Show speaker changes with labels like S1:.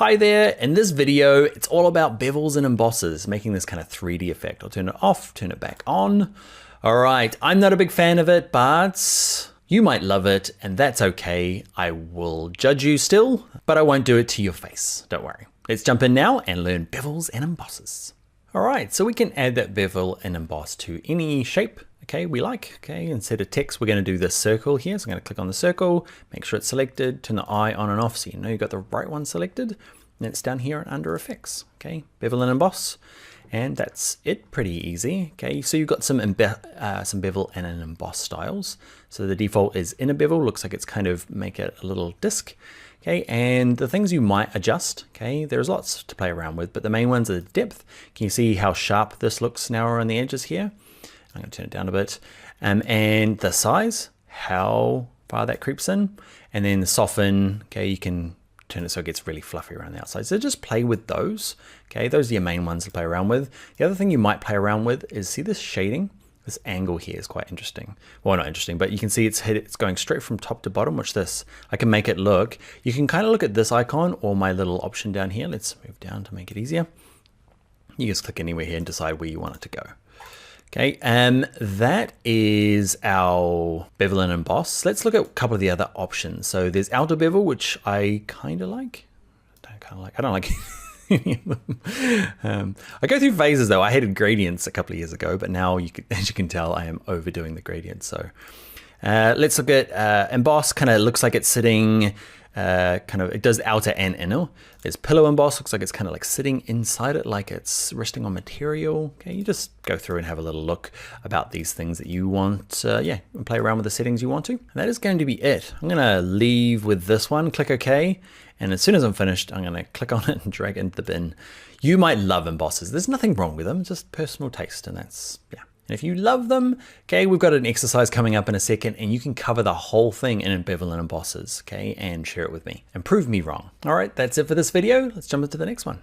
S1: Hi there, in this video, it's all about bevels and embosses, making this kind of 3D effect. I'll turn it off, turn it back on. All right, I'm not a big fan of it, but you might love it, and that's okay. I will judge you still, but I won't do it to your face, don't worry. Let's jump in now and learn bevels and embosses. All right, so we can add that bevel and emboss to any shape, okay, we like, okay. Instead of text, we're gonna do this circle here. So I'm gonna click on the circle, make sure it's selected, turn the eye on and off so you know you got the right one selected. And it's down here under effects, okay, bevel and emboss. And that's it, pretty easy, okay. So you've got some bevel and an emboss styles. So the default is inner bevel, looks like it's kind of make it a little disc. Okay, and the things you might adjust, okay, there's lots to play around with, but the main ones are the depth. Can you see how sharp this looks now around the edges here? I'm gonna turn it down a bit. And the size, how far that creeps in. And then the soften, okay, you can turn it so it gets really fluffy around the outside. So just play with those, okay? Those are your main ones to play around with. The other thing you might play around with is, see this shading? This angle here is quite interesting. Well, not interesting, but you can see it's going straight from top to bottom, which I can make it look. You can kind of look at this icon or my little option down here. Let's move down to make it easier. You just click anywhere here and decide where you want it to go. Okay, that is our bevel and emboss. Let's look at a couple of the other options. So there's outer bevel, which I kind of like. I don't like any of them. I go through phases though. I hated gradients a couple of years ago, but now as you can tell, I am overdoing the gradients. So let's look at emboss. Kind of looks like it's sitting, it does outer and inner. There's pillow emboss, looks like it's kind of like sitting inside it, like it's resting on material. Okay, you just go through and have a little look about these things that you want, and play around with the settings you want to. And that is going to be it. I'm gonna leave with this one, click OK. And as soon as I'm finished, I'm gonna click on it and drag it into the bin. You might love embosses. There's nothing wrong with them, it's just personal taste, and that's, yeah. And if you love them, okay, we've got an exercise coming up in a second and you can cover the whole thing in bevel and embosses, okay, and share it with me and prove me wrong. All right, that's it for this video. Let's jump into the next one.